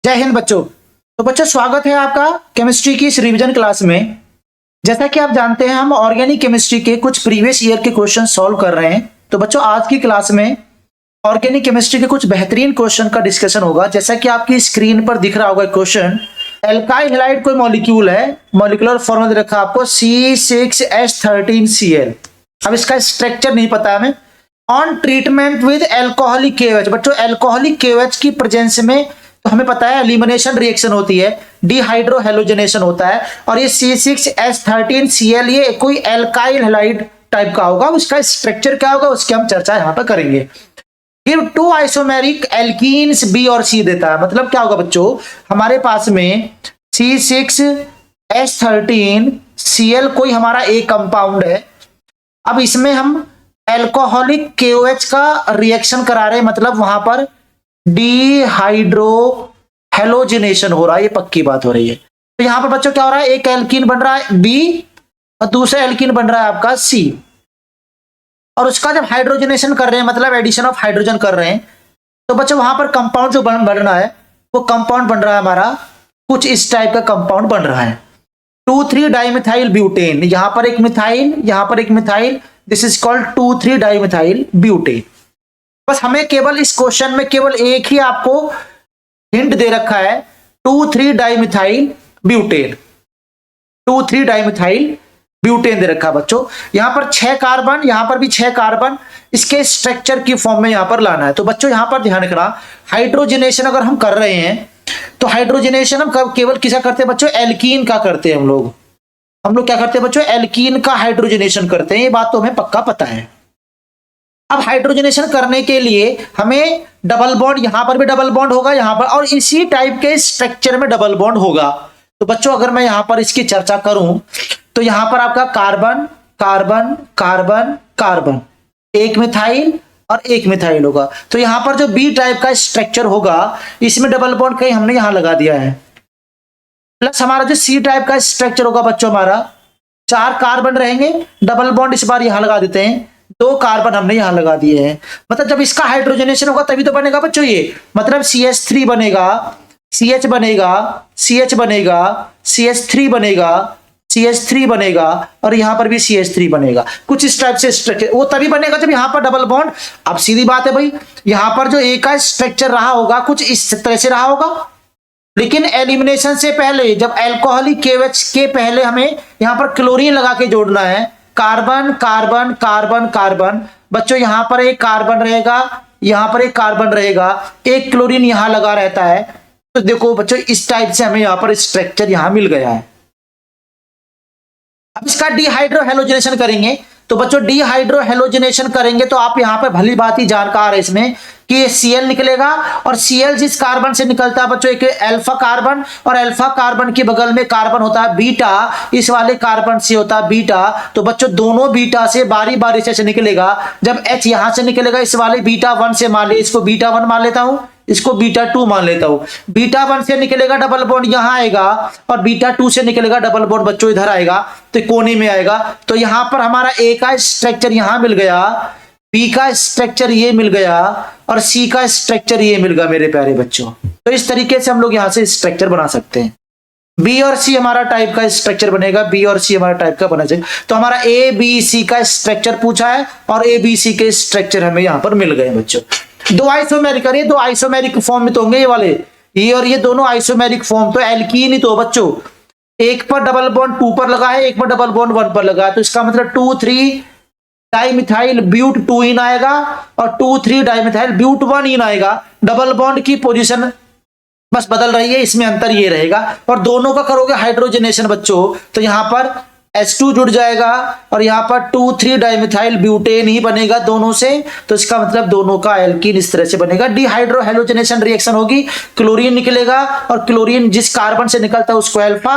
जय हिंद बच्चों। तो बच्चों स्वागत है आपका केमिस्ट्री की इस रिवीजन क्लास में। जैसा कि आप जानते हैं हम ऑर्गेनिक केमिस्ट्री के कुछ प्रीवियस ईयर के क्वेश्चन सॉल्व कर रहे हैं। तो बच्चों आज की क्लास में ऑर्गेनिक केमिस्ट्री के कुछ बेहतरीन क्वेश्चन का डिस्कशन होगा। जैसा कि आपकी स्क्रीन पर दिख रहा होगा क्वेश्चन, एल्काइल हैलाइड कोई मॉलिक्यूल है, मॉलिक्यूलर फॉर्मूला दे रखा है आपको C6H13Cl। अब इसका स्ट्रक्चर नहीं पता हमें। On treatment with alcoholic KOH, बच्चों एल्कोहलिक KOH की प्रेजेंस में तो हमें पता है एलिमिनेशन रिएक्शन होती है, डिहाइड्रोहेलोजनेशन होता है। और ये C6H13Cl ये कोई एल्काइल हैलाइड टाइप का होगा। उसका स्ट्रक्चर क्या होगा उसकी हम चर्चा यहां पर करेंगे। Give two isomeric alkenes B और C देता है। मतलब क्या होगा बच्चों, हमारे पास में C6H13Cl कोई हमारा एक कंपाउंड है। अब इसमें हम एल्कोहलिक KOH का रिएक्शन करा रहे हैं, मतलब वहां पर डिहाइड्रोहेलोजिनेशन हो रहा है, ये पक्की बात हो रही है। तो यहां पर बच्चों क्या हो रहा है, एक एल्कीन बन रहा है B और दूसरा एल्कीन बन रहा है आपका C। और उसका जब हाइड्रोजनेशन कर रहे हैं, मतलब एडिशन ऑफ हाइड्रोजन कर रहे हैं, तो बच्चों वहां पर कंपाउंड जो बन रहा है वो कंपाउंड बन रहा है हमारा कुछ इस टाइप का कंपाउंड बन रहा है 2,3-डाइमिथाइल ब्यूटेन। यहां पर एक मिथाइल, यहां पर एक methyl, this is called two three dimethyl butane. बस हमें केवल इस क्वेश्चन में केवल एक ही आपको हिंट दे रखा है, 2,3-डाइमिथाइल ब्यूटेन। 2,3-डाइमिथाइल ब्यूटेन दे रखा है बच्चों। यहां पर 6 कार्बन, यहां पर भी 6 कार्बन, इसके स्ट्रक्चर की फॉर्म में यहां पर लाना है। तो बच्चों यहां पर ध्यान रखना, हाइड्रोजनेशन अगर हम कर रहे हैं तो हाइड्रोजनेशन हम केवल किसका करते हैं बच्चों, एल्कीन का करते हैं। हम लोग क्या करते हैं बच्चों, एल्कीन का हाइड्रोजनेशन करते हैं। ये बात तो हमें पक्का पता है। अब हाइड्रोजनेशन करने के लिए हमें डबल बॉन्ड, यहां पर भी डबल बॉन्ड होगा यहां पर, और इसी टाइप के स्ट्रक्चर में डबल बॉन्ड होगा। तो बच्चों अगर मैं यहां पर इसकी चर्चा करूं तो यहां पर आपका कार्बन कार्बन कार्बन कार्बन, एक मिथाइल और एक मिथाइल होगा। तो यहां पर जो B टाइप का स्ट्रक्चर होगा इसमें डबल बॉन्ड कहीं हमने यहां लगा दिया है। प्लस हमारा जो C टाइप का स्ट्रक्चर होगा बच्चों, हमारा 4 कार्बन रहेंगे, डबल बॉन्ड इस बार यहां लगा देते हैं, 2 कार्बन हमने यहां लगा दिए हैं। मतलब जब इसका हाइड्रोजनेशन होगा तभी तो बनेगा बच्चों ये, मतलब CH3 बनेगा, CH बनेगा, CH बनेगा, CH3 बनेगा, CH3 बनेगा, और यहां पर भी CH3 बनेगा। कुछ इस टाइप से स्ट्रक्चर वो तभी बनेगा जब यहां पर डबल बॉन्ड। अब सीधी बात है भाई, यहां पर जो एक का स्ट्रक्चर रहा होगा कुछ इस तरह से रहा होगा, लेकिन एलिमिनेशन से पहले जब एल्कोहलिक KOH के पहले हमें यहां पर क्लोरीन लगा के जोड़ना है, कार्बन कार्बन कार्बन कार्बन। बच्चों यहां पर एक कार्बन रहेगा, यहां पर एक कार्बन रहेगा, एक क्लोरीन यहां लगा रहता है। तो देखो बच्चों इस टाइप से हमें यहां पर स्ट्रक्चर यहां मिल गया है। अब इसका डिहाइड्रोहेलोजनेशन करेंगे, तो बच्चों डिहाइड्रोहेलोजनेशन करेंगे तो आप यहां पर भली बात ही जानकार है इसमें कि Cl निकलेगा, और Cl जिस कार्बन से निकलता है बच्चों एक अल्फा कार्बन, और अल्फा कार्बन के बगल में कार्बन होता है बीटा, इस वाले कार्बन से होता है बीटा। तो बच्चों दोनों बीटा से बारी बारी से निकलेगा। जब H यहां से निकलेगा इस वाले बीटा 1 से, मान लिया इसको बीटा 1 मान लेता हूं, इसको बीटा 2 मान लेता हूं। बीटा 1 से निकलेगा डबल बॉन्ड यहां आएगा, और बीटा 2 से निकलेगा डबल बॉन्ड बच्चों इधर आएगा, तो कोने में आएगा। तो यहां पर हमारा A का स्ट्रक्चर यहां मिल गया, B का स्ट्रक्चर ये मिल गया, और C का स्ट्रक्चर ये मिल गया मेरे प्यारे बच्चों। तो इस तरीके से हम लोग यहां से स्ट्रक्चर बना सकते हैं। B और C हमारा टाइप का स्ट्रक्चर बनेगा, B और C हमारा टाइप का बना जाएगा। तो हमारा ABC का स्ट्रक्चर पूछा है, और ABC के स्ट्रक्चर हमें यहां पर मिल गए बच्चों। दो आइसोमेरिक, अरे दो आइसोमेरिक फॉर्म में तो होंगे ये वाले, ये और ये दोनों आइसोमेरिक फॉर्म तो एल्कीन ही तो बच्चों। एक पर डबल बॉन्ड 2 पर लगा है, एक पर डबल बॉन्ड 1 पर लगा है, तो इसका मतलब 2,3-डाइमिथाइल ब्यूट 2 इन आएगा, और 2,3-डाइमिथाइल ब्यूट 1 इन आएगा। डबल बॉन्ड की पोजीशन बस बदल रही है, इसमें अंतर ये रहेगा। और दोनों का करोगे हाइड्रोजनेशन बच्चों, तो यहां पर H2 जुड़ जाएगा, और यहां पर 2,3-डाइमिथाइल ब्यूटेन ही बनेगा दोनों से। तो इसका मतलब दोनों का एल्कीन इस तरह से बनेगा। डिहाइड्रोहेलोजनेशन रिएक्शन होगी, क्लोरीन निकलेगा, और क्लोरीन जिस कार्बन से निकलता है उसको अल्फा,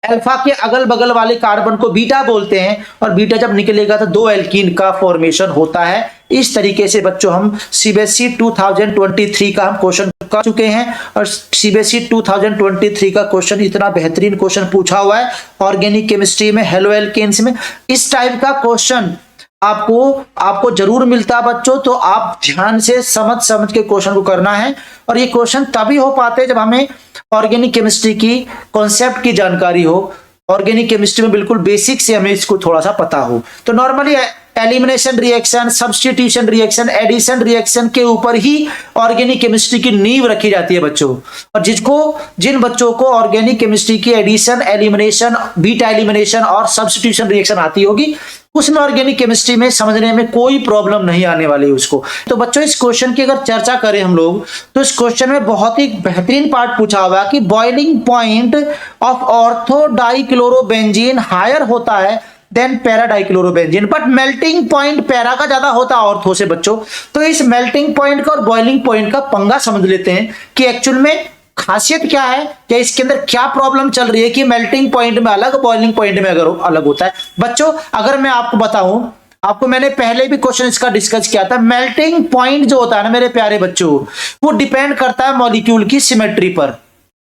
अल्फा के अगल बगल वाले कार्बन को बीटा बोलते हैं, और बीटा जब निकलेगा तो 2 एल्कीन का फॉर्मेशन होता है। इस तरीके से बच्चों हम CBSE 2023 का हम क्वेश्चन कर चुके हैं, और CBSE 2023 का क्वेश्चन इतना बेहतरीन क्वेश्चन पूछा हुआ है ऑर्गेनिक केमिस्ट्री में, हेलो एल्केन्स में। इस टाइप का क्वेश्चन आपको आपको जरूर मिलता है बच्चों। तो आप ध्यान से समझ समझ के क्वेश्चन को करना है, और ये क्वेश्चन तभी हो पाते हैं जब हमें ऑर्गेनिक केमिस्ट्री की कॉन्सेप्ट की जानकारी हो। ऑर्गेनिक केमिस्ट्री में बिल्कुल बेसिक से हमें इसको थोड़ा सा पता हो। तो normally elimination reaction, substitution reaction, addition reaction के ऊपर ही ऑर्गेनिक केमिस्ट्री की नींव रखी जाती है बच्चों। और जिन बच्चों को ऑर्गेनिक केमिस्ट्री की एडिशन, एलिमिनेशन, बीटा एलिमिनेशन और सब्स्टिट्यूशन रिएक्शन आती होगी, उसमें ऑर्गेनिक केमिस्ट्री में समझने में कोई प्रॉब्लम नहीं आने वाली उसको। तो बच्चों इस क्वेश्चन की अगर चर्चा करें हम लोग, तो इस क्वेश्चन में बहुत ही बेहतरीन पार्ट पूछा हुआ कि boiling point of ortho dichlorobenzene higher होता है than para dichlorobenzene, but melting point para का ज्यादा होता है ऑर्थो से बच्चों। तो इस मेल्टिंग पॉइंट का और बॉइलिंग पॉइंट का पंगा समझ लेते हैं कि एक्चुअल में खासियत क्या है, क्या इसके अंदर क्या प्रॉब्लम चल रही है कि मेल्टिंग पॉइंट में अलग, बॉइलिंग पॉइंट में अगर अलग होता है। बच्चों अगर मैं आपको बताऊं, आपको मैंने पहले भी क्वेश्चन इसका डिस्कस किया था, मेल्टिंग पॉइंट जो होता है ना मेरे प्यारे बच्चों, वो डिपेंड करता है मॉलिक्यूल की सिमेट्री पर।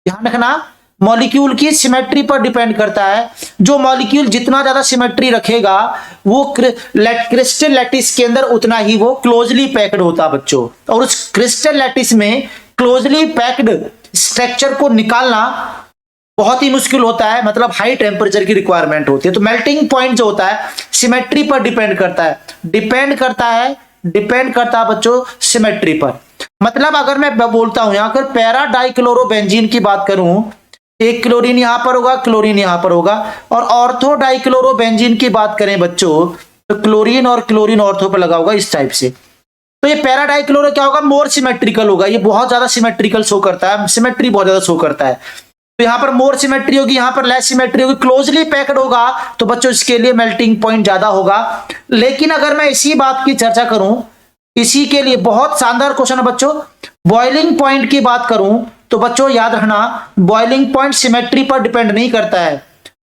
ध्यान रखना, मॉलिक्यूल की सिमेट्री पर डिपेंड करता है। जो मॉलिक्यूल जितना ज्यादा सिमेट्री रखेगा वो क्रिस्टल लैटिस के अंदर उतना ही वो क्लोजली पैक्ड होता है बच्चों। और उस क्रिस्टल लैटिस में क्लोजली पैक्ड स्ट्रक्चर को निकालना बहुत ही मुश्किल होता है, मतलब हाई टेम्परेचर की रिक्वायरमेंट होती है। तो मेल्टिंग पॉइंट जो होता है सिमेट्री पर डिपेंड करता है, डिपेंड करता है बच्चों सिमेट्री पर। मतलब अगर मैं बोलता हूं यहां पर पैरा डाइक्लोरोबेंजीन की बात करूं, एक क्लोरीन यहां पर होगा, क्लोरीन यहां पर होगा, और ऑर्थो डाइक्लोरोबेंजीन की बात करें बच्चों, तो क्लोरीन और क्लोरीन ऑर्थो पर लगा होगा इस टाइप से। तो ये पैरा डाइक्लोरो क्या होगा, मोर सिमेट्रिकल होगा, ये बहुत ज्यादा सिमेट्रिकल शो करता है, सिमेट्री बहुत ज्यादा शो करता है। तो यहां पर मोर सिमेट्री होगी, यहां पर लेस सिमेट्री होगी, क्लोजली पैक्ड होगा, तो बच्चों इसके लिए मेल्टिंग पॉइंट ज्यादा होगा। लेकिन अगर मैं इसी बात की चर्चा करूं, इसी के लिए बहुत शानदार क्वेश्चन है बच्चों, बॉइलिंग पॉइंट की बात करूं, तो बच्चों याद रखना बॉइलिंग पॉइंट सिमेट्री पर डिपेंड नहीं करता है।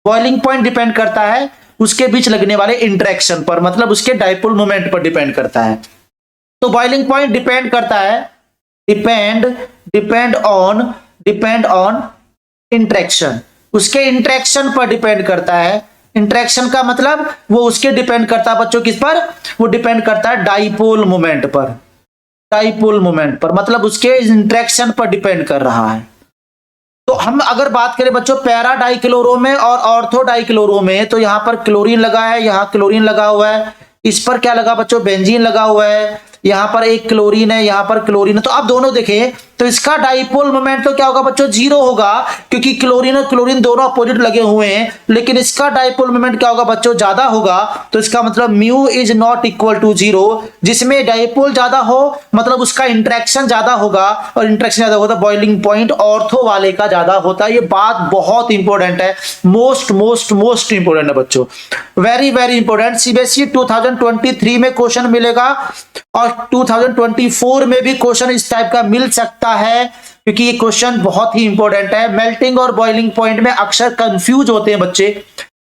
बॉइलिंग पॉइंट डिपेंड करता है उसके बीच लगने वाले इंटरेक्शन पर, मतलब उसके डाइपोल मोमेंट पर डिपेंड करता है। तो बॉइलिंग पॉइंट डिपेंड करता है, डिपेंड ऑन इंटरेक्शन, उसके इंटरेक्शन पर डिपेंड करता है। इंटरेक्शन का मतलब वो उसके डिपेंड करता है बच्चों, किस पर, वो डिपेंड करता है डाइपोल मोमेंट पर, डाइपोल मोमेंट पर, मतलब उसके इंटरेक्शन पर डिपेंड कर रहा है। तो हम अगर बात करें बच्चों पैरा डाइक्लोरो में और ऑर्थो डाइक्लोरो में, तो यहां पर क्लोरीन लगा है, यहां क्लोरीन लगा हुआ है, इस पर क्या लगा बच्चों, बेंजीन लगा हुआ है, यहां पर एक क्लोरीन है, यहां पर क्लोरीन है। तो आप दोनों देखें तो इसका डाइपोल मोमेंट तो क्या होगा बच्चों, जीरो होगा, क्योंकि क्लोरीन और क्लोरीन दोनों अपोजिट लगे हुए हैं। लेकिन इसका डाइपोल मोमेंट क्या होगा बच्चों, ज्यादा होगा। तो इसका मतलब mu is not equal to zero, जिसमें डाइपोल ज्यादा हो मतलब उसका इंटरेक्शन ज्यादा होगा, और इंटरेक्शन ज्यादा होता है बॉइलिंग पॉइंट ऑर्थो वाले का ज्यादा होता है। ये बात बहुत इंपॉर्टेंट है, मोस्ट इंपॉर्टेंट है बच्चों, वेरी वेरी इंपॉर्टेंट। सीबीएसई 2023 में क्वेश्चन मिलेगा और 2024 में भी क्वेश्चन इस टाइप का मिल सकता है, क्योंकि ये क्वेश्चन बहुत ही इंपॉर्टेंट है। मेल्टिंग और बॉइलिंग पॉइंट में अक्सर कंफ्यूज होते हैं बच्चे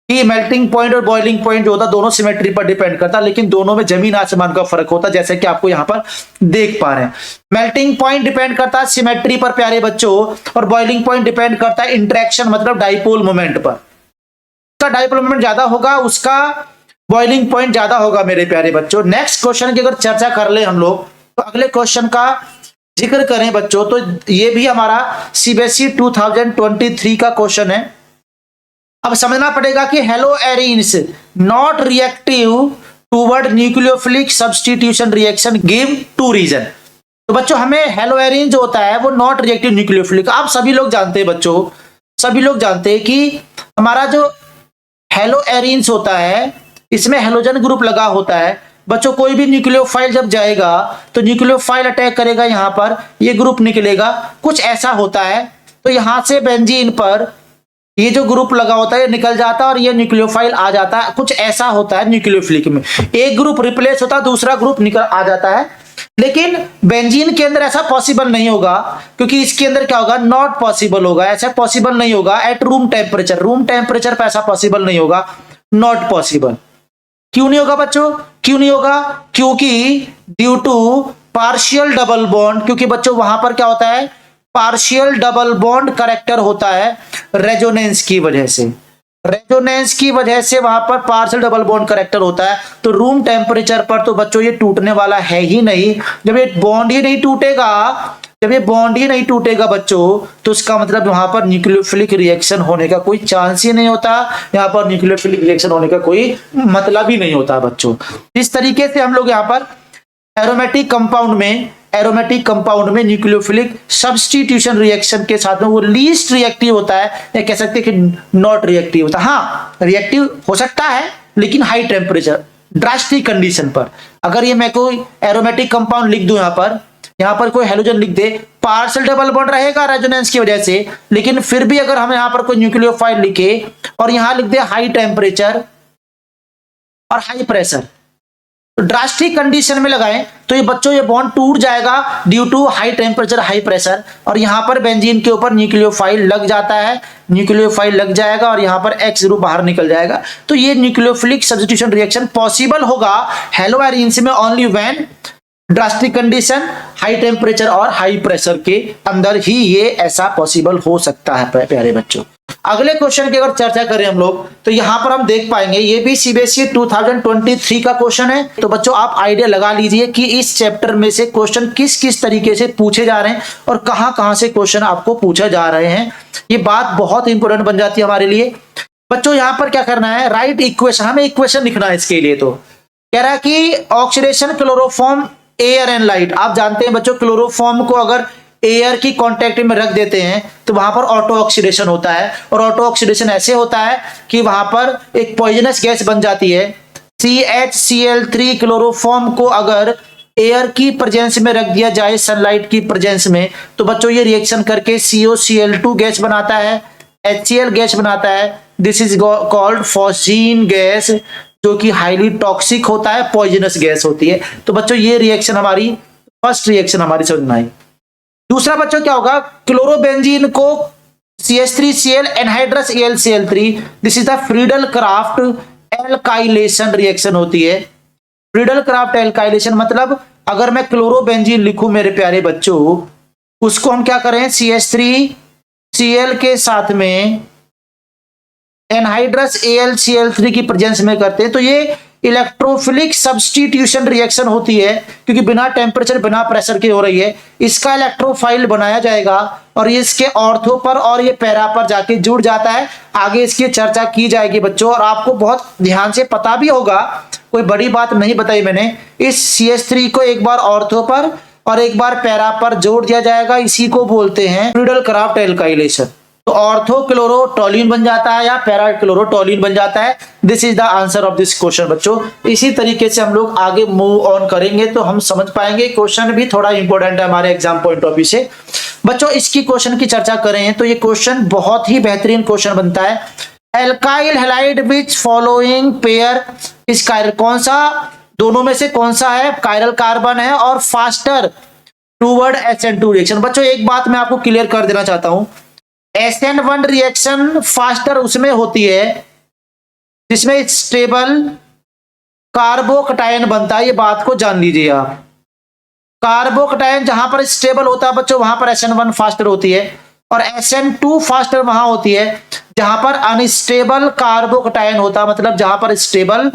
कि मेल्टिंग पॉइंट और बॉइलिंग पॉइंट जो होता है दोनों सिमेट्री पर डिपेंड करता है, लेकिन दोनों में जमीन आसमान का फर्क होता है, जैसे कि आपको यहां पर देख पा रहे हैं। मेल्टिंग पॉइंट डिपेंड करता है सिमेट्री पर प्यारे बच्चों, और बॉइलिंग पॉइंट डिपेंड करता है इंटरेक्शन मतलब डाइपोल मोमेंट पर। उसका डाइपोल मोमेंट ज्यादा होगा, उसका बॉइलिंग पॉइंट ज्यादा होगा मेरे प्यारे बच्चों। नेक्स्ट क्वेश्चन की अगर चर्चा कर ले हम लोग, तो अगले क्वेश्चन का जिक्र करें बच्चों, तो ये भी हमारा सीबीएसई 2023 का क्वेश्चन है। अब समझना पड़ेगा कि haloarenes not reactive toward nucleophilic substitution reaction give two reason. तो बच्चों हमें हेलो एरिन जो होता है वो नॉट रिएक्टिव न्यूक्लियोफिलिक, आप सभी लोग जानते हैं बच्चों, सभी लोग जानते हैं कि हमारा जो हेलो एरिन्स होता है इसमें हेलोजन ग्रुप लगा होता है बच्चों। कोई भी न्यूक्लियोफाइल जब जाएगा तो न्यूक्लियोफाइल अटैक करेगा, यहां पर ये ग्रुप निकलेगा, कुछ ऐसा होता है। तो यहां से बेंजीन पर ये जो ग्रुप लगा होता है ये निकल जाता है और ये न्यूक्लियोफाइल आ जाता है, कुछ ऐसा होता है न्यूक्लियोफिलिक में, एक ग्रुप रिप्लेस होता है, दूसरा ग्रुप निकल आ जाता है। लेकिन बेंजीन के अंदर ऐसा पॉसिबल नहीं होगा, क्योंकि इसके अंदर क्या होगा, नॉट पॉसिबल होगा, ऐसा पॉसिबल नहीं होगा एट रूम टेम्परेचर पर ऐसा पॉसिबल नहीं होगा, नॉट पॉसिबल। क्यों नहीं होगा बच्चों, क्यों नहीं होगा, क्योंकि due to partial double bond, क्योंकि बच्चों वहां पर क्या होता है, पार्शियल डबल बॉन्ड करेक्टर होता है रेजोनेंस की वजह से। रेजोनेंस की वजह से वहां पर पार्शियल डबल बॉन्ड करेक्टर होता है, तो रूम टेम्परेचर पर तो बच्चों ये टूटने वाला है ही नहीं। जब ये बॉन्ड ही नहीं टूटेगा, जब ये बॉन्ड ही नहीं टूटेगा बच्चों, तो इसका मतलब वहां पर न्यूक्लियोफिलिक रिएक्शन होने का कोई चांस ही नहीं होता। यहाँ पर न्यूक्लियोफिलिक रिएक्शन होने का कोई मतलब ही नहीं होता बच्चों। इस तरीके से हम लोग यहाँ पर एरोमेटिक कंपाउंड में न्यूक्लियोफिलिक सब्स्टिट्यूशन रिएक्शन के साथ में वो लीस्ट रिएक्टिव होता है, या कह सकते हैं कि नॉट रिएक्टिव होता है। हाँ, रिएक्टिव हो सकता है लेकिन हाई टेम्परेचर ड्रास्टिक कंडीशन पर। अगर ये मैं कोई एरोमेटिक कंपाउंड लिख दूं, यहाँ पर कोई हेलोजन लिख दे, पार्शियल डबल बॉन्ड रहेगा रेजोनेंस की वजह से, लेकिन फिर भी अगर हम यहाँ पर कोई न्यूक्लियोफाइल लिखे और यहाँ लिख दे हाई टेम्परेचर और हाई प्रेशर, ड्रास्टिक कंडीशन में लगाएं तो ये बच्चों ये बॉन्ड टूट जाएगा due to high temperature high pressure, और यहाँ पर बेंजीन के ऊपर न्यूक्लियोफाइल लग जाता है, न्यूक्लियोफाइल लग जाएगा और यहाँ पर X ग्रुप बाहर निकल जाएगा। तो ये न्यूक्लियोफिलिक सब्स्टिट्यूशन रिएक्शन पॉसिबल होगा हेलोएरिन्स में only when drastic condition high temperature और हाई प्रेशर के अंदर ही ये ऐसा पॉसिबल हो सकता है प्यारे बच्चों। अगले क्वेश्चन की अगर चर्चा करें हम लोग, तो यहां पर हम देख पाएंगे ये भी सीबीएसई 2023 का क्वेश्चन है। तो बच्चों आप आइडिया लगा लीजिए कि इस चैप्टर में से क्वेश्चन किस किस तरीके से पूछे जा रहे हैं और कहां से क्वेश्चन आपको पूछे जा रहे हैं। ये बात बहुत इंपॉर्टेंट बन जाती है हमारे लिए बच्चों। यहां पर क्या करना है, राइट इक्वेशन, हमें इक्वेशन लिखना है इसके लिए। तो कह रहा है कि oxidation chloroform air and light. आप जानते हैं बच्चों, क्लोरोफॉर्म को अगर एयर की कांटेक्ट में रख देते हैं तो वहां पर ऑटो ऑक्सीडेशन होता है, और ऑटो ऑक्सीडेशन ऐसे होता है कि वहां पर एक पॉइजनस गैस बन जाती है CHCl3। क्लोरोफॉर्म को अगर एयर की प्रेजेंस में रख दिया जाए, सनलाइट की प्रेजेंस में, तो बच्चों ये रिएक्शन करके COCl2 गैस बनाता है, HCl गैस बनाता है। This is called phosgene gas, जो कि हाईली टॉक्सिक होता है, पॉइजनस गैस होती है। तो बच्चों ये रिएक्शन हमारी फर्स्ट रिएक्शन हमारी समझ में आई। दूसरा बच्चों क्या होगा, क्लोरोबेंजीन को CH3Cl anhydrous AlCl3, this is the Friedel craft alkylation reaction होती है। फ्रीडल क्राफ्ट एल्काइलेशन मतलब अगर मैं क्लोरोबेंजीन लिखूं मेरे प्यारे बच्चों, उसको हम क्या करें, CH3Cl के साथ में एनहाइड्रस AlCl3 की प्रेजेंस में करते हैं, तो ये इलेक्ट्रोफिलिक सब्स्टिट्यूशन रिएक्शन होती है, क्योंकि बिना टेम्परेचर बिना प्रेशर के हो रही है। इसका इलेक्ट्रोफाइल बनाया जाएगा और ये इसके ऑर्थो पर और ये पैरा पर जाके जुड़ जाता है। आगे इसकी चर्चा की जाएगी बच्चों, और आपको बहुत ध्यान से पता भी होगा, कोई बड़ी बात नहीं बताई मैंने। इस CH3 को एक बार ऑर्थो पर और एक बार पैरा पर जोड़ दिया जाएगा, इसी को बोलते हैं फ्रीडल क्राफ्ट एल्काइलेशन। तो ऑर्थो क्लोरोटोलिन बन जाता है या पैरा क्लोरोटोलिन बन जाता है। This is the answer of this question बच्चों। इसी तरीके से हम लोग आगे मूव ऑन करेंगे तो हम समझ पाएंगे। क्वेश्चन भी थोड़ा इंपॉर्टेंट है हमारे एग्जाम पॉइंट ऑफ व्यू से बच्चों। इसकी क्वेश्चन की चर्चा करें तो ये क्वेश्चन बहुत ही बेहतरीन क्वेश्चन बनता है। Alkyl halide which following pair इस कायरल, कौन सा दोनों में से कौन सा है, कायरल कार्बन है और फास्टर टूवर्ड SN2 रिएक्शन। बच्चों एक बात मैं आपको क्लियर कर देना चाहता हूं, SN1 रिएक्शन फास्टर उसमें होती है जिसमें स्टेबल कार्बोकटायन बनता है। ये बात को जान लीजिए आप, कार्बोकटायन जहां पर स्टेबल होता है बच्चों वहां पर SN1 फास्टर होती है, और SN2 फास्टर वहां होती है जहां पर अनस्टेबल कार्बोकटायन होता, मतलब जहां पर स्टेबल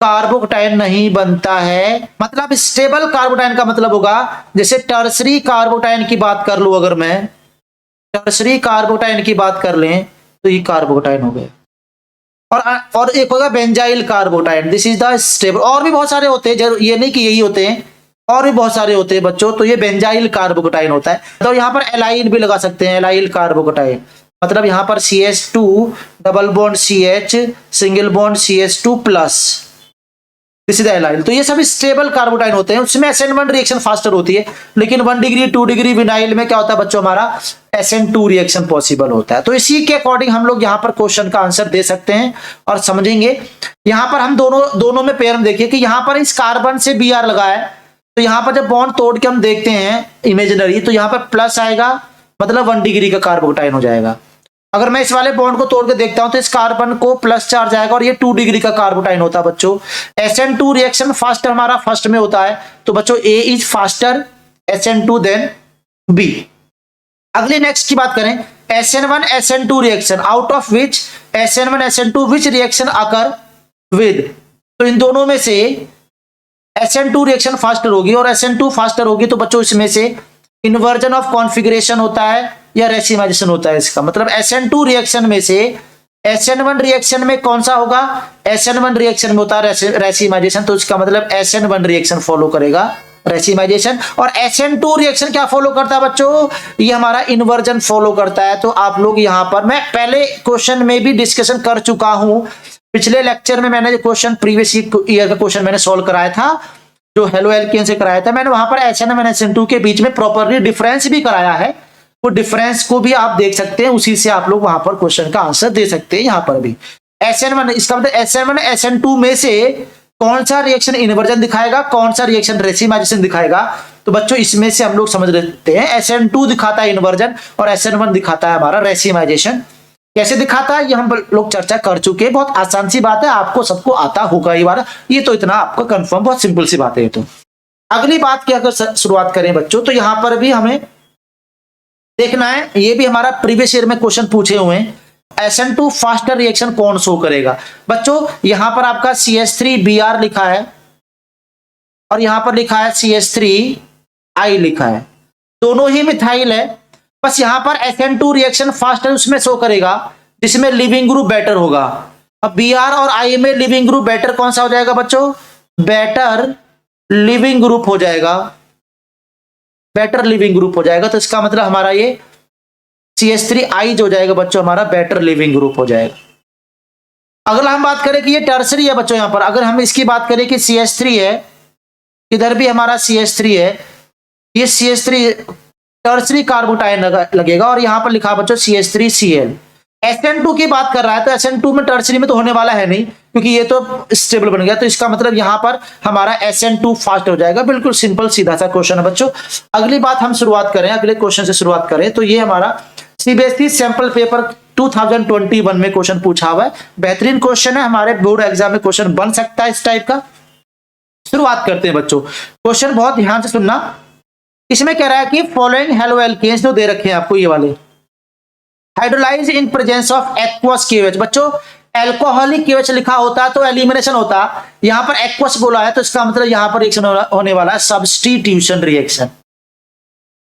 कार्बोकटायन नहीं बनता है। मतलब स्टेबल कार्बोकटायन का मतलब होगा, जैसे टर्सरी कार्बोकटायन की बात कर लूं, अगर मैं टर्सरी कार्बोकटायन की बात कर लें तो ये कार्बोकटायन हो गए, और एक होगा benzyl carbocation, this is the stable. और भी बहुत सारे होते हैं, ये नहीं कि यही होते हैं, और भी बहुत सारे होते हैं बच्चों। तो ये बेंजाइल कार्बोकटायन होता है। तो यहाँ पर एलाइल भी लगा सकते हैं, एलाइल कार्बोकटायन मतलब यहाँ पर CH2 double bond CH single bond CH2 plus, this is the allyl. तो ये सब स्टेबल कार्बोकटायन होते हैं, उसमें SN1 रिएक्शन फास्टर होती है, लेकिन 1 डिग्री 2 डिग्री विनाइल में क्या होता है बच्चों, हमारा SN2 रिएक्शन पॉसिबल होता है। तो इसी के अकॉर्डिंग हम लोग यहाँ पर क्वेश्चन का आंसर दे सकते हैं और समझेंगे। यहाँ पर हम दोनों में पेयर में देखिए कि यहाँ पर इस कार्बन से Br लगा है, तो यहाँ पर जब बॉन्ड तोड़ के हम देखते हैं इमेजिनरी, तो यहाँ पर प्लस आएगा, मतलब 1 डिग्री का कार्बोकटायन हो जाएगा। अगर मैं इस वाले बॉन्ड को तोड़ के देखता हूं तो इस कार्बन को प्लस चार्ज आएगा और ये 2 डिग्री का कार्बोटाइन होता है बच्चों। SN2 रिएक्शन फास्टर हमारा फर्स्ट में होता है, तो बच्चों A is faster SN2 then B। अगली नेक्स्ट की बात करें, SN1 SN2 reaction out of which SN1 SN2 which reaction occur with, तो इन दोनों में से SN2 रिएक्शन फास्टर होगी और SN2 फास्टर होगी, तो बच्चों इसमें से इन्वर्जन ऑफ कॉन्फ़िगरेशन होता है या रेसिमाइजेशन होता है। इसका मतलब SN2 रिएक्शन में से SN1 रिएक्शन में कौन सा होगा, SN1 रिएक्शन में होता है रेसिमाइजेशन, तो इसका मतलब SN1 रिएक्शन फॉलो करेगा रेसिमाइजेशन। और SN2 रिएक्शन क्या फॉलो करता है बच्चों, ये हमारा इन्वर्जन फॉलो करता है। तो आप लोग यहां पर, मैं पहले क्वेश्चन में भी डिस्कशन कर चुका हूं, पिछले लेक्चर में मैंने क्वेश्चन प्रीवियस ईयर का क्वेश्चन मैंने सॉल्व कराया था, जो हेलो एल्केन से कराया था मैंने, वहां पर SN1 SN2 के बीच में प्रॉपरली डिफरेंस भी कराया है। वो डिफरेंस को भी आप देख सकते हैं, उसी से आप लोग वहां पर क्वेश्चन का आंसर दे सकते हैं। यहां पर भी SN1, इसका मतलब SN1 SN2 में से कौन सा रिएक्शन इन्वर्जन दिखाएगा, कौन सा रिएक्शन रेसिमाइजेशन दिखाएगा। तो बच्चों इसमें से हम लोग समझ लेते हैं, SN2 दिखाता है इन्वर्जन और SN1 दिखाता है हमारा रेसिमाइजेशन। कैसे दिखाता है ये हम लोग चर्चा कर चुके हैं, बहुत आसान सी बात है, आपको सबको आता होगा ये तो इतना आपका कंफर्म, बहुत सिंपल सी बात है। तो अगली बात की अगर शुरुआत करें बच्चों, तो यहां पर भी हमें देखना है, ये भी हमारा प्रीवियस ईयर में क्वेश्चन पूछे हुए हैं, SN2 फास्टर रिएक्शन कौन शो करेगा। बच्चों यहां पर आपका CH3Br लिखा है और यहां पर लिखा है CH3I लिखा है, दोनों ही मिथाइल है, बस यहां पर SN2 रिएक्शन फास्टर उसमें शो करेगा जिसमें लिविंग ग्रुप बेटर होगा। अब Br और I में लिविंग ग्रुप बेटर कौन सा हो जाएगा बच्चों, बेटर लिविंग ग्रुप हो जाएगा, बेटर लिविंग ग्रुप हो जाएगा। तो इसका मतलब हमारा ये CH3I जो जाएगा बच्चों हमारा बेटर लिविंग ग्रुप हो जाएगा। अगर हम बात करें कि ये टर्सरी है बच्चों, यहां पर अगर हम इसकी बात करें कि CH3 है, इधर भी हमारा CH3 है, ये CH3 टर्सरी कार्बोटाइन लगेगा और यहां पर लिखा बच्चों CH3Cl। SN2 की बात कर रहा है तो SN2 में टर्सरी में तो होने वाला है नहीं, क्योंकि ये तो स्टेबल बन गया, तो इसका मतलब यहां पर हमारा SN2 फास्ट हो जाएगा। बिल्कुल सिंपल सीधा सा क्वेश्चन है बच्चों। अगली बात हम शुरुआत करें, अगले क्वेश्चन से शुरुआत करें, तो ये हमारा CBSE सैंपल पेपर 2021 में क्वेश्चन पूछा हुआ है, बेहतरीन क्वेश्चन है, हमारे बोर्ड एग्जाम में क्वेश्चन बन सकता है इस टाइप का। शुरुआत करते हैं बच्चों, क्वेश्चन बहुत ध्यान से सुनना। इसमें कह रहा है कि फॉलोइंग हेलो एल्केन्स जो दे रखे हैं आपको ये वाले, hydrolyse in presence of aqueous KOH। बच्चों एल्कोहलिक KOH लिखा होता तो एलिमिनेशन होता, यहां पर एक्वस बोला है तो इसका मतलब यहां पर रिएक्शन होने वाला है सब्स्टिट्यूशन रिएक्शन।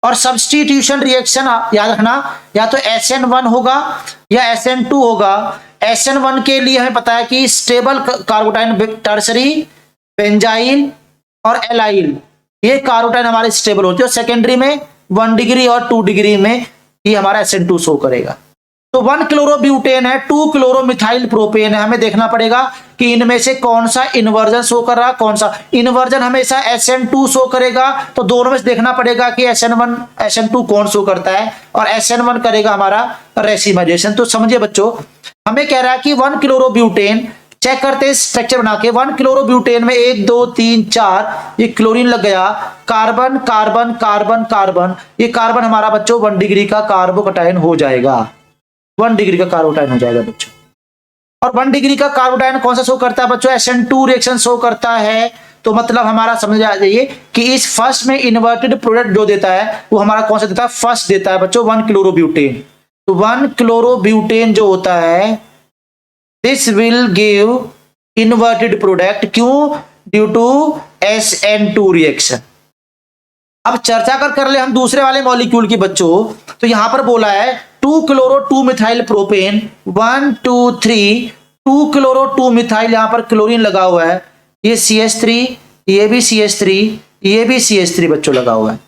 और सब्स्टिट्यूशन रिएक्शन याद रखना, या तो SN1 होगा या SN2 होगा। SN1 के लिए हमें पता है कि स्टेबल कार्बोटाइन टर्सरी, बेंजाइल और एलाइल, ये कार्बोटाइन हमारे स्टेबल होते हैं। सेकेंडरी में 1 डिग्री और 2 डिग्री में ये हमारा SN2 शो करेगा। तो 1 क्लोरोब्यूटेन है, 2 क्लोरोमिथाइल प्रोपेन है, हमें देखना पड़ेगा कि इनमें से कौन सा इन्वर्जन शो कर रहा, कौन सा इन्वर्जन हमेशा SN2 शो करेगा। तो दोनों में से देखना पड़ेगा कि SN1 SN2 कौन शो करता है, और SN1 करेगा हमारा रेसिमाइजेशन। तो समझिए बच्चों, हमें कह रहा है कि 1 क्लोरोब्यूटेन, चेक करते हैं स्ट्रक्चर बना के, 1 क्लोरोब्यूटेन में 1 2 3 4 ये क्लोरीन लग गया, कार्बन कार्बन कार्बन कार्बन, ये कार्बन हमारा बच्चों 1 डिग्री का कार्बोकटाइन हो जाएगा, 1 डिग्री का कार्बोटाइन हो जाएगा बच्चों। और 1 डिग्री का कार्बोटाइन कौन सा शो करता है बच्चों, SN2 रिएक्शन शो करता है। तो मतलब हमारा समझ आ जाइए कि इस फर्स्ट में इन्वर्टेड प्रोडक्ट जो देता है वो हमारा कौन सा देता है, फर्स्ट देता है बच्चों 1 क्लोरोब्यूटेन। तो 1 क्लोरोब्यूटेन जो होता है this will give inverted product, क्यों, ड्यू टू SN2 रिएक्शन। अब चर्चा कर ले हम दूसरे वाले मॉलिक्यूल की बच्चों, तो यहां पर बोला है 2 chloro 2 methyl propane, 1 2 3, 2 chloro 2 methyl, यहां पर क्लोरीन लगा हुआ है, ये CH3, ये भी CH3, ये भी CH3 बच्चों लगा हुआ है।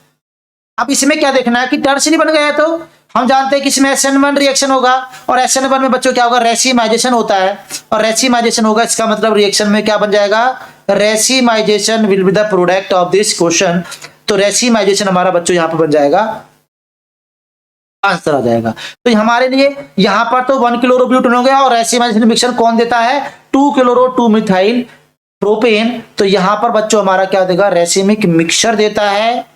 अब इसमें क्या देखना है कि टर्सरी बन गया है, तो हम जानते हैं कि इसमें SN1 रिएक्शन होगा, और SN1 में बच्चों क्या होगा, रेसिमाइजेशन होता है, और रेसिमाइजेशन होगा, इसका मतलब रिएक्शन में क्या बन जाएगा, racemisation will be the product of this question. तो रेसिमाइजेशन हमारा बच्चों यहां पर बन जाएगा, आंसर आ जाएगा। तो हमारे लिए यहां पर तो 1 क्लोरोब्यूटेन हो गया, और रेसिमाइजेशन मिक्सचर कौन देता है, 2 क्लोरो 2 मिथाइल प्रोपेन। तो यहां पर बच्चों हमारा क्या देगा, रेसिमिक मिक्सचर देता है,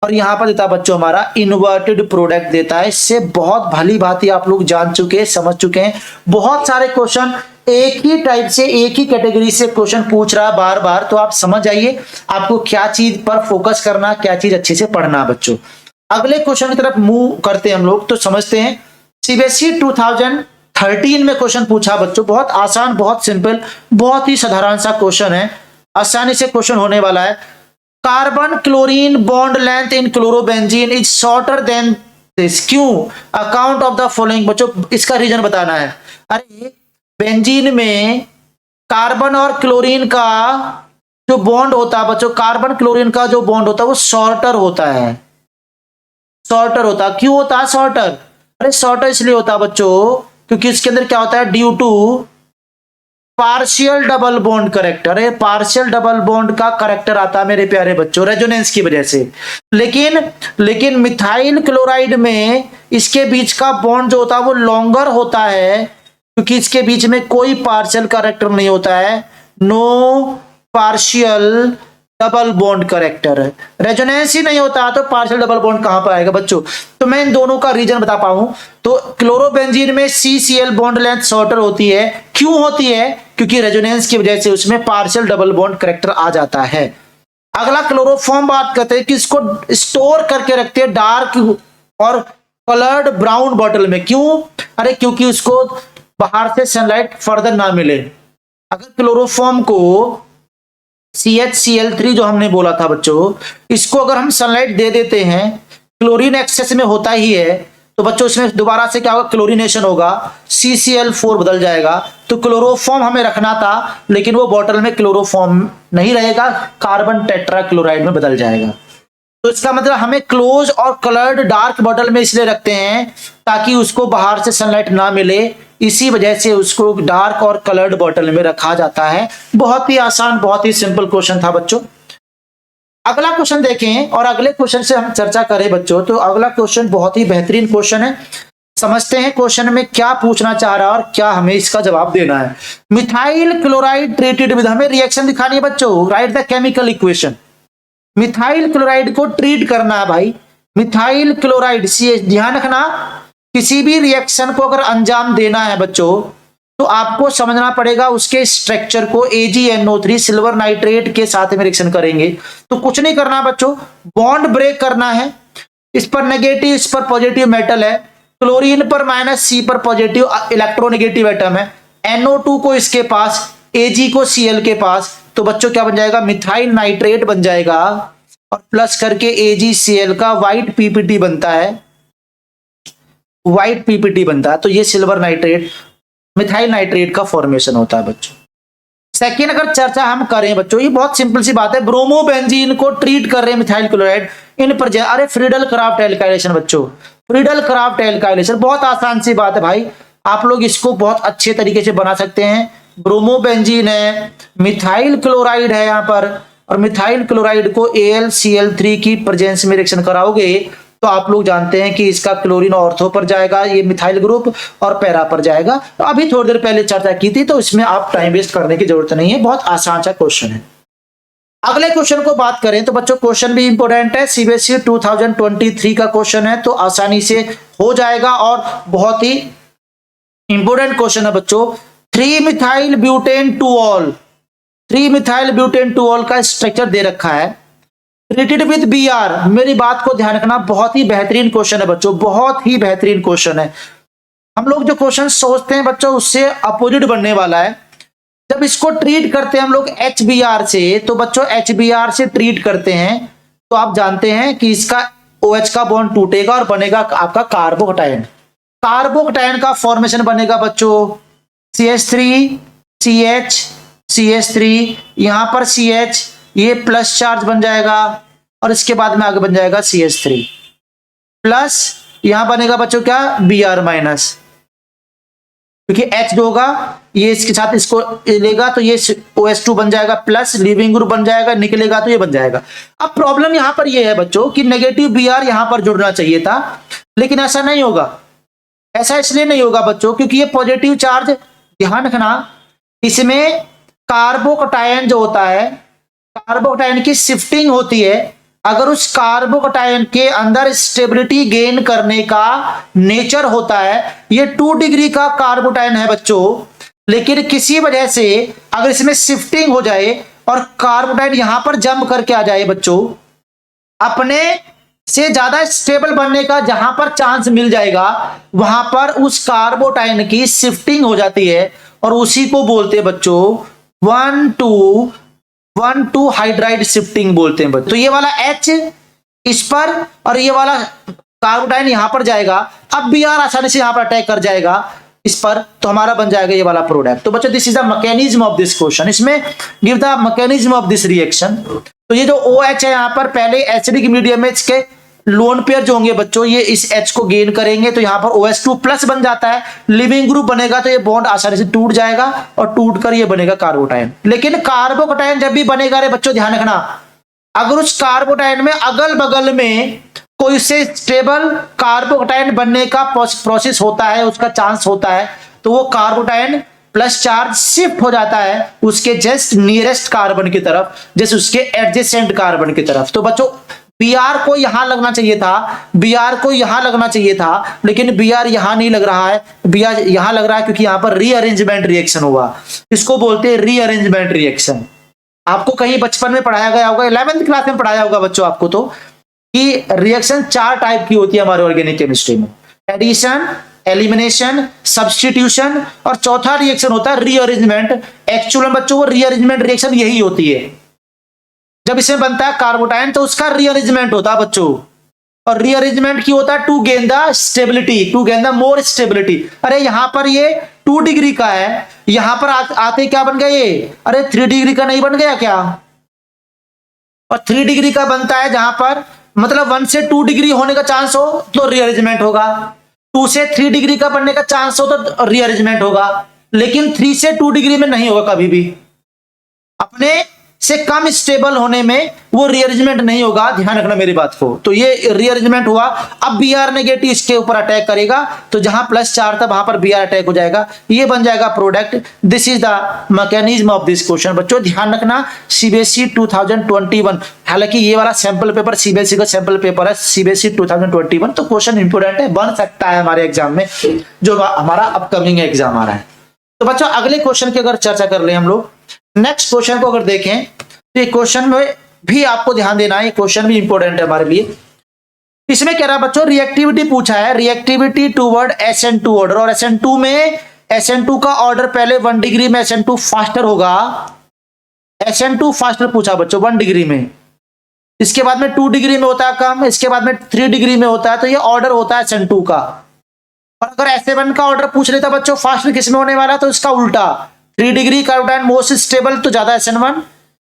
और यहां पर देता है बच्चों हमारा इन्वर्टेड प्रोडक्ट देता है। इससे बहुत भली भांति आप लोग जान चुके हैं, समझ चुके हैं। बहुत सारे क्वेश्चन एक ही टाइप से, एक ही कैटेगरी से क्वेश्चन पूछ रहा है बार बार, तो आप समझ जाइए आपको क्या चीज पर फोकस करना, क्या चीज अच्छे से पढ़ना बच्चों। अगले क्वेश्चन की तरफ मूव करते हैं हम लोग, तो समझते हैं CBSE 13 में क्वेश्चन पूछा बच्चों, बहुत आसान, बहुत सिंपल, बहुत ही साधारण सा क्वेश्चन है, आसानी से क्वेश्चन होने वाला है। Carbon chlorine bond length in chlorobenzene is shorter than this, क्यों? Account of the following. बच्चों इसका रीजन बताना है। अरे बेंजीन में कार्बन और क्लोरीन का जो बॉन्ड होता है बच्चों, कार्बन क्लोरीन का जो बॉन्ड होता है वो शॉर्टर होता है, शॉर्टर होता है। क्यों होता है शॉर्टर? अरे शॉर्टर इसलिए होता है बच्चों क्योंकि इसके अंदर क्या होता है, due to partial double bond character. है पार्शियल डबल बॉन्ड का करेक्टर आता है मेरे प्यारे बच्चों रेजोनेंस की वजह से। लेकिन मिथाइल क्लोराइड में इसके बीच का बॉन्ड जो होता है वो लॉन्गर होता है क्योंकि इसके बीच में कोई पार्शियल करेक्टर नहीं होता है, no partial double bond character. Resonance ही नहीं होता तो पार्शियल डबल बॉन्ड कहां पर आएगा बच्चों? तो मैं इन दोनों का रीजन बता पाऊं तो क्लोरोबेंजीन में CCl बॉन्ड लेंथ शॉर्टर होती है। क्यों होती है? क्योंकि रेजोनेंस की वजह से उसमें पार्शियल डबल बॉन्ड करेक्टर आ जाता है। अगला क्लोरोफॉर्म बात करते हैं कि इसको स्टोर करके रखते हैं डार्क और कलर्ड ब्राउन बॉटल में। क्यों? अरे क्योंकि उसको बाहर से सनलाइट फर्दर ना मिले। अगर क्लोरोफॉर्म को CHCl3 जो हमने बोला था बच्चों, इसको अगर हम सनलाइट दे देते हैं, क्लोरीन एक्सेस में होता ही है, तो बच्चों इसमें दोबारा से क्या होगा, क्लोरीनेशन होगा, CCl4 बदल जाएगा। तो क्लोरोफॉर्म हमें रखना था लेकिन वो बॉटल में क्लोरोफॉर्म नहीं रहेगा, कार्बन टेट्रा क्लोराइड में बदल जाएगा। तो इसका मतलब हमें क्लोज और कलर्ड डार्क बॉटल में इसलिए रखते हैं ताकि उसको बाहर से सनलाइट ना मिले, इसी वजह से उसको डार्क और कलर्ड बॉटल में रखा जाता है। बहुत ही आसान, बहुत ही सिंपल क्वेश्चन था बच्चों। अगला क्वेश्चन देखें और अगले क्वेश्चन से हम चर्चा करें बच्चों। तो अगला क्वेश्चन बहुत ही बेहतरीन क्वेश्चन है, समझते हैं क्वेश्चन में क्या पूछना चाह रहा है और क्या हमें इसका जवाब देना है। मिथाइल क्लोराइड ट्रीटेड विद, हमें रिएक्शन दिखानी है बच्चों, right the chemical equation. Methyl chloride को ट्रीट करना है भाई, मिथाइल क्लोराइड ध्यान रखना, किसी भी रिएक्शन को अगर अंजाम देना है बच्चों तो आपको समझना पड़ेगा उसके स्ट्रक्चर को। AgNO3 सिल्वर नाइट्रेट के साथ में रिएक्शन करेंगे तो कुछ नहीं करना बच्चों, बॉन्ड ब्रेक करना है। इस पर नेगेटिव, इस पर पॉजिटिव मेटल है, क्लोरीन पर -C पर पॉजिटिव इलेक्ट्रोनेगेटिव एटम है, NO2 को इसके पास, Ag को Cl के पास, तो बच्चों क्या बन जाएगा, मिथाइल नाइट्रेट बन जाएगा और प्लस करके AgCl का व्हाइट PPT बनता है, व्हाइट PPT बनता है। तो ये सिल्वर नाइट्रेट, मिथाइल नाइट्रेट का फॉर्मेशन होता है बच्चों। सेकेंड अगर चर्चा हम करें बच्चों, ये बहुत सिंपल सी बात है, ब्रोमोबेंजीन को ट्रीट कर रहे हैं मिथाइल क्लोराइड इन पर, अरे फ्रीडल क्राफ्ट एल्काइलेशन बच्चों, फ्रीडल क्राफ्ट एल्काइलेशन, बहुत आसान सी बात है भाई, आप लोग इसको बहुत अच्छे तरीके से बना सकते हैं। ब्रोमोबेंजीन है, मिथाइल क्लोराइड है यहाँ पर, और मिथाइल क्लोराइड को AlCl3 की प्रेजेंस में रिएक्शन कराओगे तो आप लोग जानते हैं कि इसका क्लोरीन ऑर्थो पर जाएगा, ये मिथाइल ग्रुप, और पैरा पर जाएगा। तो अभी थोड़ी देर पहले चर्चा की थी तो इसमें आप टाइम वेस्ट करने की जरूरत नहीं है, बहुत आसान सा क्वेश्चन है। अगले क्वेश्चन को बात करें तो बच्चों क्वेश्चन भी इंपोर्टेंट है, CBSE 2023 का क्वेश्चन है तो आसानी से हो जाएगा और बहुत ही इंपोर्टेंट क्वेश्चन है बच्चों। 3-मिथाइल ब्यूटेन टूऑल, 3-मिथाइल ब्यूटेन टूऑल का स्ट्रक्चर दे रखा है, ट्रीटेड विद Br। मेरी बात को ध्यान रखना, बहुत ही बेहतरीन क्वेश्चन है बच्चों, बहुत ही बेहतरीन क्वेश्चन है। हम लोग जो क्वेश्चन सोचते हैं बच्चों उससे अपोजिट बनने वाला है। जब इसको ट्रीट करते हैं हम लोग HBr से, तो बच्चों HBr से ट्रीट करते हैं तो आप जानते हैं कि इसका OH का बॉन्ड टूटेगा और बनेगा आपका कार्बोकटायन। कार्बोकटायन का फॉर्मेशन बनेगा बच्चों CH3 CH CH3, यहां पर CH, ये प्लस चार्ज बन जाएगा और इसके बाद में आगे बन जाएगा CH3 प्लस, यहां बनेगा बच्चों क्या, Br माइनस, क्योंकि H जो होगा ये इसके साथ इसको लेगा तो ये OH2 बन जाएगा प्लस, लीविंग ग्रुप बन जाएगा, निकलेगा तो ये बन जाएगा। अब प्रॉब्लम यहां पर ये है बच्चों कि नेगेटिव Br यहां पर जुड़ना चाहिए था लेकिन ऐसा नहीं होगा। ऐसा इसलिए नहीं होगा बच्चों क्योंकि ये पॉजिटिव चार्ज, ध्यान रखना, इसमें कार्बोकटायन जो होता है, कार्बोकटायन की शिफ्टिंग होती है। अगर उस कार्बोकटायन के अंदर स्टेबिलिटी गेन करने का नेचर होता है, ये 2 डिग्री का कार्बोकटायन है बच्चों, लेकिन किसी वजह से अगर इसमें शिफ्टिंग हो जाए और कार्बोकटायन यहां पर जंप करके आ जाए बच्चों, अपने से ज्यादा स्टेबल बनने का जहां पर चांस मिल जाएगा वहां पर उस कार्बोटाइन की शिफ्टिंग हो जाती है और उसी को बोलते हैं बच्चों 1 to हाइड्राइड शिफ्टिंग बोलते हैं बच्चों। तो ये वाला H इस पर और ये वाला कार्बोटाइन यहां पर जाएगा, अब Br आसानी से यहां पर अटैक कर जाएगा इस पर, तो हमारा बन जाएगा ये वाला प्रोडक्ट। तो बच्चों this is the mechanism of this question, इसमें give the mechanism of this reaction. तो ये जो OH है यहां पर पहले एसिडिक मीडियम में इसके लोन पेयर जो होंगे बच्चों ये इस H को गेन करेंगे तो यहां पर OH2 प्लस बन जाता है, लिविंग ग्रुप बनेगा तो ये बॉन्ड आसानी से टूट जाएगा और टूट कर ये बनेगा कार्बोटाइन। लेकिन कार्बोटाइन जब भी बनेगा रे बच्चों ध्यान रखना, अगर उस कार्बोटाइन में अगल बगल में कोई से स्टेबल कार्बोटाइन बनने का प्रोसेस होता है, उसका चांस होता है, तो वो कार्बोटाइन प्लस चार्ज शिफ्ट हो जाता है उसके जस्ट नियरेस्ट कार्बन की तरफ, जैसे उसके एडजेसेंट कार्बन की तरफ। तो बच्चों Br को यहां लगना चाहिए था, Br को यहां लगना चाहिए था, लेकिन Br यहां नहीं लग रहा है, Br यहां लग रहा है क्योंकि यहां पर रीअरेंजमेंट रिएक्शन हुआ। इसको बोलते हैं रीअरेंजमेंट रिएक्शन। आपको कहीं बचपन में पढ़ाया गया होगा, 11th क्लास में पढ़ाया होगा बच्चों आपको तो, कि रिएक्शन 4 टाइप की होती है हमारे ऑर्गेनिक केमिस्ट्री में, एडिशन, एलिमिनेशन, सब्स्टिट्यूशन और चौथा रिएक्शन होता है रीअरेंजमेंट। एक्चुअल में बच्चों वो रीअरेंजमेंट रिएक्शन यही होती है, जब इसमें बनता है कार्बोटाइन तो उसका रीअरेंजमेंट होता है बच्चों, और रीअरेंजमेंट की होता है to gain the stability, to gain the more stability. अरे यहां पर ये 2 डिग्री का है, यहां पर आते क्या बन गया ये, अरे 3 डिग्री का नहीं बन गया क्या, और 3 डिग्री का बनता है जहां पर मतलब 1 से 2 डिग्री होने का चांस हो तो रीअरेंजमेंट होगा, 2 से 3 डिग्री का बनने का चांस हो तो रीअरेंजमेंट होगा, लेकिन 3 से 2 डिग्री में नहीं होगा कभी भी। अपने से कम स्टेबल होने में वो रीअरेंजमेंट नहीं होगा, ध्यान रखना मेरी बात को। तो ये रीअरेंजमेंट हुआ, अब Br नेगेटिव इसके ऊपर अटैक करेगा तो जहां +4 था वहां पर Br अटैक हो जाएगा, ये बन जाएगा product. This is the mechanism of this question. बच्चों ध्यान रखना CBSE 2021, हालांकि ये वाला सैंपल पेपर CBSE का सैंपल पेपर है, CBSE 2021, तो क्वेश्चन इंपोर्टेंट है, बन सकता है हमारे एग्जाम में, जो हमारा अपकमिंग एग्जाम आ रहा है। तो बच्चों अगले क्वेश्चन की अगर चर्चा कर ले हम लोग, नेक्स्ट क्वेश्चन को अगर देखें तो ये क्वेश्चन में भी आपको ध्यान देना है, ये क्वेश्चन भी इंपॉर्टेंट है हमारे लिए। इसमें कह रहा है बच्चों रिएक्टिविटी पूछा है, रिएक्टिविटी टुवर्ड SN2 ऑर्डर, और SN2 में SN2 का ऑर्डर पहले 1 डिग्री में SN2 फास्टर होगा, SN2 फास्टर पूछा बच्चों 1 डिग्री में, इसके बाद में 2 डिग्री में होता है कम, इसके बाद में 3 डिग्री में होता है, तो ये ऑर्डर होता है SN2 का। और अगर SA1 का ऑर्डर पूछ लेता बच्चों फास्टर किसमें होने वाला, तो इसका उल्टा, 3 डिग्री कार्बोटाइन मोस्ट स्टेबल तो ज्यादा SN1,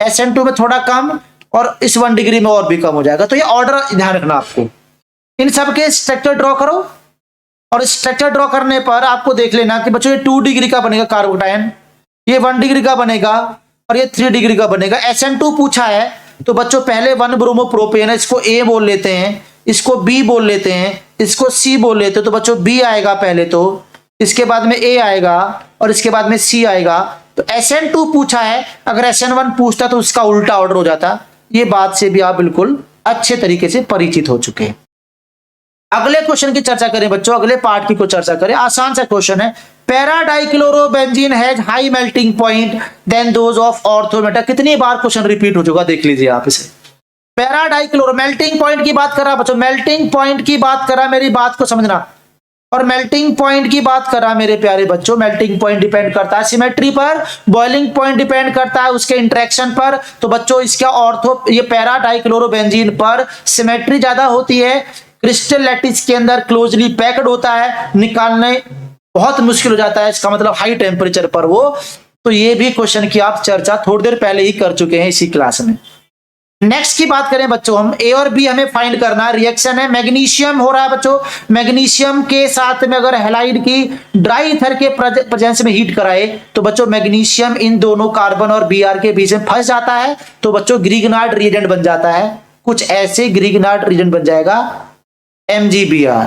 SN2 में थोड़ा कम और इस 1 डिग्री में और भी कम हो जाएगा। तो ये ऑर्डर ध्यान रखना आपको। इन सब के स्ट्रक्चर ड्रॉ करो, और स्ट्रक्चर ड्रॉ करने पर आपको देख लेना कि बच्चों ये 2 डिग्री का बनेगा कार्बोटाइन, ये 1 डिग्री का बनेगा और ये 3 डिग्री का बनेगा। SN2 पूछा है तो बच्चों पहले 1 ब्रोमोप्रोपेन है, इसको A बोल लेते हैं, इसको B बोल लेते हैं, इसको C बोल लेते हैं, तो बच्चों B आएगा पहले, तो इसके बाद में A आएगा और इसके बाद में C आएगा। तो SN2 पूछा है, अगर SN1 पूछता तो उसका उल्टा ऑर्डर हो जाता। ये बात से भी आप बिल्कुल अच्छे तरीके से परिचित हो चुके हैं। अगले क्वेश्चन की चर्चा करें बच्चों, अगले पार्ट की को चर्चा करें। आसान सा क्वेश्चन है, para dichlorobenzene has high melting point than those of ortho meta. कितनी बार क्वेश्चन रिपीट हो चुका देख लीजिए आप इसे। पैरा डाइक्लोरो मेल्टिंग पॉइंट की बात कर रहा बच्चों, मेल्टिंग पॉइंट की बात कर रहा, मेरी बात को समझना, और मेल्टिंग पॉइंट की बात कर रहा मेरे प्यारे बच्चों। मेल्टिंग पॉइंट डिपेंड करता है सिमेट्री पर, बॉइलिंग पॉइंट डिपेंड करता है उसके इंटरेक्शन पर। तो बच्चों इसका ऑर्थो, ये पैरा डाइक्लोरोबेंजीन पर सिमेट्री ज्यादा होती है, क्रिस्टल लैटिस के अंदर क्लोजली पैक्ड होता है, निकालने बहुत मुश्किल हो जाता है, इसका मतलब हाई टेम्परेचर पर वो। तो ये भी क्वेश्चन की आप चर्चा थोड़ी देर पहले ही कर चुके हैं इसी क्लास में। नेक्स्ट की बात करें बच्चों, हम A और B हमें फाइंड करना है। रिएक्शन है, मैग्नीशियम हो रहा है बच्चों, मैग्नीशियम के साथ में अगर हैलाइड की ड्राई ईथर के प्रेजेंस में हीट कराए तो बच्चों मैग्नीशियम इन दोनों कार्बन और Br के बीच में फंस जाता है, तो बच्चों ग्रिग्नार्ड रिएजेंट बन जाता है, कुछ ऐसे ग्रिग्नार्ड रिएजेंट बन जाएगा MgBr।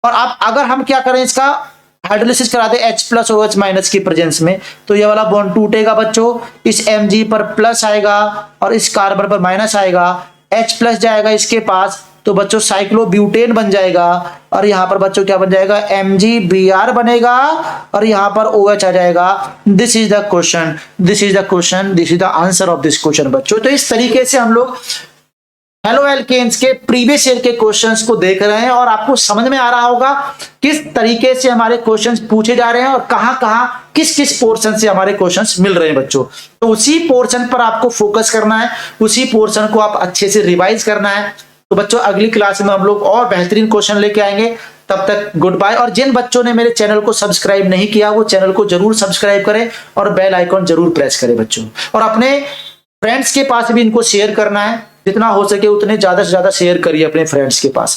और अब अगर हम क्या करें, इसका हाइड्रोलिसिस करा दे H+OH- की प्रेजेंस में, तो ये वाला बॉन्ड टूटेगा बच्चों, इस Mg पर प्लस आएगा और इस कार्बन पर माइनस आएगा, H+ जाएगा इसके पास, तो बच्चों साइक्लोब्यूटेन बन जाएगा, और यहां पर बच्चों क्या बन जाएगा, MgBr बनेगा, और यहां पर OH आ जाएगा। This is the question, this is the question, this is the answer of this question बच्चों। तो इस तरीके से हम लोग हेलो एल्केन्स के प्रीवियस ईयर के क्वेश्चंस को देख रहे हैं और आपको समझ में आ रहा होगा किस तरीके से हमारे क्वेश्चंस पूछे जा रहे हैं और कहां कहां किस किस पोर्शन से हमारे क्वेश्चंस मिल रहे हैं बच्चों। तो उसी पोर्शन पर आपको फोकस करना है, उसी पोर्शन को आप अच्छे से रिवाइज करना है। तो बच्चों अगली क्लास में हम लोग और बेहतरीन क्वेश्चन लेके आएंगे। तब तक गुड बाय। और जिन बच्चों ने मेरे चैनल को सब्सक्राइब नहीं किया वो चैनल को जरूर सब्सक्राइब करें और बेल आइकॉन जरूर प्रेस करें बच्चों। और अपने फ्रेंड्स के पास भी इनको शेयर करना है, जितना हो सके उतने ज्यादा से ज्यादा शेयर करिए अपने फ्रेंड्स के पास।